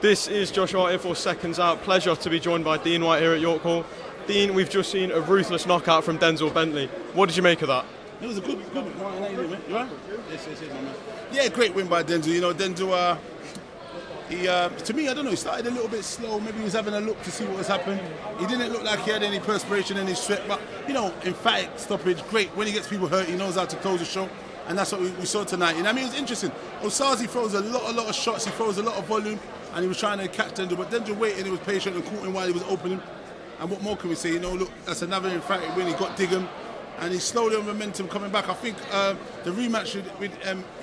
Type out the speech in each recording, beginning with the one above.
This is Josh Hart here for Seconds Out. Pleasure to be joined by Dillian White here at York Hall. Dean, we've just seen a ruthless knockout from Denzel Bentley. What did you make of that? It was a good win. You right? Yes, my man. Yeah, great win by Denzel. You know, Denzel, to me, I don't know, he started a little bit slow. Maybe he was having a look to see what was happening. He didn't look like he had any perspiration, any sweat. But, you know, emphatic stoppage, great. When he gets people hurt, he knows how to close the show. And that's what we saw tonight. And I mean, it was interesting. Osaze throws a lot of shots. He throws a lot of volume. And he was trying to catch Denzel. But Denzel waited, he was patient and caught him while he was opening. And what more can we say? You know, look, that's another emphatic win. He got Diggum. And he's slowly on momentum coming back. I think the rematch with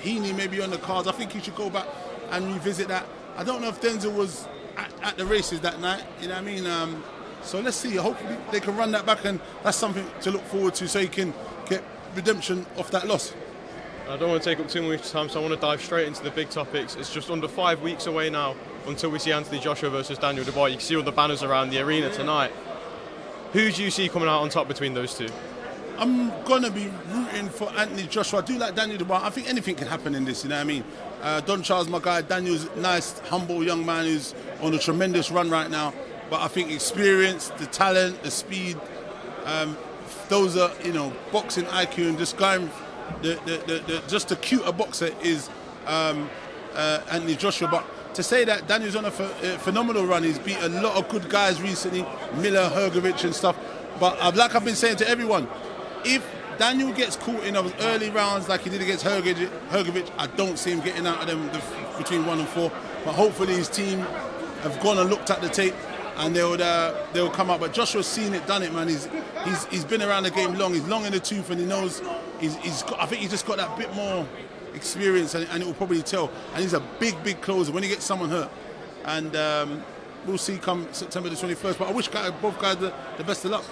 Heaney may be on the cards. I think he should go back and revisit that. I don't know if Denzel was at the races that night. You know what I mean? So let's see. Hopefully they can run that back, and that's something to look forward to so he can get redemption off that loss. I don't want to take up too much time, so I want to dive straight into the big topics. It's just under 5 weeks away now until we see Anthony Joshua versus Daniel Dubois. You can see all the banners around the arena tonight. Who do you see coming out on top between those two? I'm going to be rooting for Anthony Joshua. I do like Daniel Dubois. I think anything can happen in this, you know what I mean? Don Charles, my guy. Daniel's a nice, humble young man who's on a tremendous run right now. But I think experience, the talent, the speed, those are, you know, boxing IQ, and just going, just the cuter boxer is Anthony Joshua. But to say that Daniel's on a phenomenal run, he's beat a lot of good guys recently, Miller, Hrgovic and stuff. But like I've been saying to everyone, if Daniel gets caught in those early rounds like he did against Hrgovic, I don't see him getting out of them between 1 and 4. But hopefully his team have gone and looked at the tape and they'll come out. But Joshua's seen it, done it, man. He's been around the game long. He's long in the tooth, and he knows I think he's just got that bit more experience, and it will probably tell. And he's a big closer when he gets someone hurt. And we'll see come September the 21st. But I wish both guys the best of luck.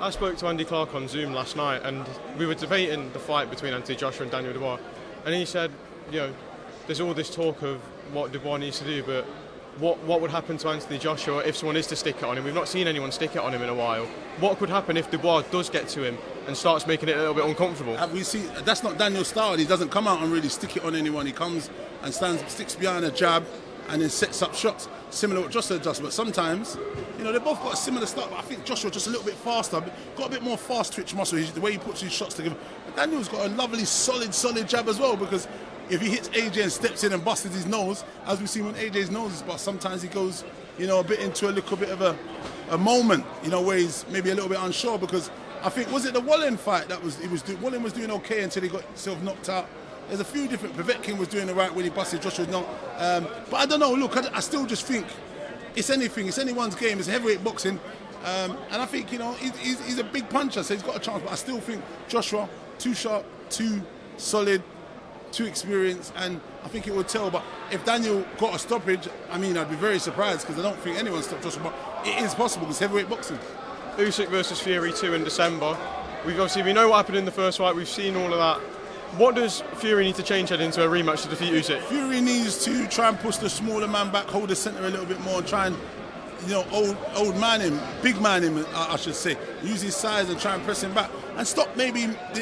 I spoke to Andy Clark on Zoom last night, and we were debating the fight between Anthony Joshua and Daniel Dubois. And he said, you know, there's all this talk of what Dubois needs to do, but what would happen to Anthony Joshua if someone is to stick it on him? We've not seen anyone stick it on him in a while. What could happen if Dubois does get to him and starts making it a little bit uncomfortable? We see that's not Daniel's style. He doesn't come out and really stick it on anyone. He comes and sticks behind a jab and then sets up shots, similar to what Joshua does. But sometimes, you know, they both got a similar start, but I think Joshua just a little bit faster, got a bit more fast twitch muscle, the way he puts his shots together. But Daniel's got a lovely, solid jab as well, because if he hits AJ and steps in and busts his nose, as we see when AJ's nose is bust, sometimes he goes, you know, a bit into a little bit of a moment, you know, where he's maybe a little bit unsure, because I think, was it the Wallen fight that Wallen was doing okay until he got himself knocked out. There's a few different. Povetkin was doing the right when he busted Joshua's not. But I don't know. Look, I still just think it's anything. It's anyone's game. It's heavyweight boxing, and I think, you know, he's a big puncher, so he's got a chance. But I still think Joshua too sharp, too solid, too experienced, and I think it would tell. But if Daniel got a stoppage, I mean, I'd be very surprised, because I don't think anyone stopped Joshua. But it is possible. It's heavyweight boxing. Usyk versus Fury 2 in December. We know what happened in the first fight. We've seen all of that. What does Fury need to change heading into a rematch to defeat Usyk? Fury needs to try and push the smaller man back, hold the centre a little bit more, try and, you know, old man him, big man him, I should say. Use his size and try and press him back. And stop maybe,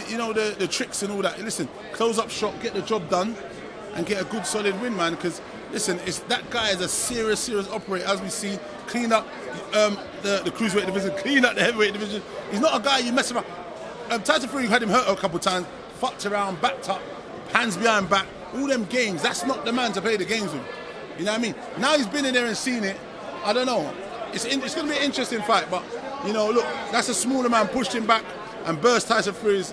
you know, the tricks and all that. Listen, close up shot, get the job done, and get a good solid win, man. Because, listen, that guy is a serious operator, as we see. Clean up the cruiserweight division, clean up the heavyweight division. He's not a guy you mess around. Tyson Fury had him hurt a couple of times. Fucked around, backed up, hands behind back, all them games. That's not the man to play the games with. You know what I mean? Now he's been in there and seen it. I don't know. It's going to be an interesting fight, but, you know, look, that's a smaller man, pushed him back and burst Tyson Fury's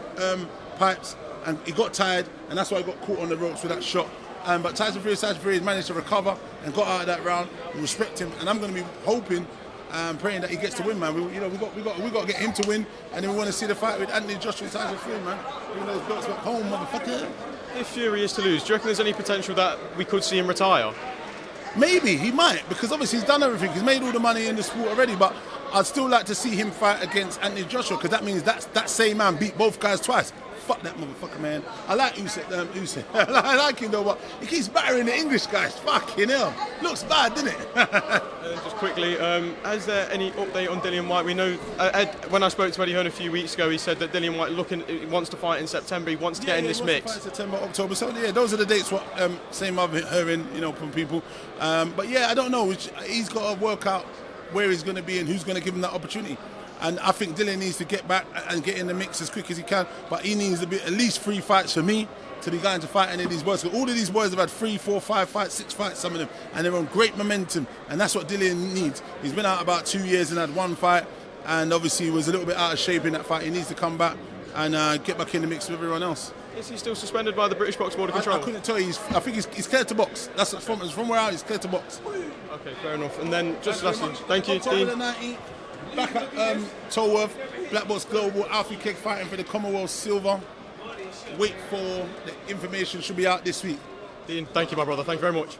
pipes, and he got tired, and that's why he got caught on the ropes with that shot. But Tyson Fury managed to recover and got out of that round. We respect him, and I'm going to be hoping, praying that he gets to win, man. We got to get him to win, and then we want to see the fight with Anthony Joshua and Tyson Fury, man. Bring those belts back home, motherfucker. If Fury is to lose, do you reckon there's any potential that we could see him retire? Maybe he might, because obviously he's done everything. He's made all the money in the sport already, but I'd still like to see him fight against Anthony Joshua, because that means that same man beat both guys twice. Fuck that motherfucker, man. I like Usyk. I like him though, but he keeps battering the English guys. Fucking hell. Looks bad, doesn't it? Just quickly, is there any update on Dillian White? We know, Ed, when I spoke to Eddie Hearn a few weeks ago, he said that Dillian White wants to fight in September. He wants to get in this mix. September, October. So yeah, those are the dates. What same I've hearing, from people. But yeah, I don't know. He's got to work out where he's going to be and who's going to give him that opportunity. And I think Dillian needs to get back and get in the mix as quick as he can. But he needs to be at least 3 fights for me to be going to fight any of these boys. All of these boys have had 3, 4, 5 fights, 6 fights, some of them, and they're on great momentum. And that's what Dillian needs. He's been out about 2 years and had 1 fight, and obviously he was a little bit out of shape in that fight. He needs to come back and get back in the mix with everyone else. Is he still suspended by the British Box Board of Control? I couldn't tell you. I think he's cleared to box. That's from where I am. He's cleared to box. Okay, fair enough. And then just lastly, thank you, October the 19th, back at Tolworth, Black Box Global, Alfie Keg fighting for the Commonwealth Silver. Wait for the information, should be out this week. Dean, thank you, my brother. Thank you very much.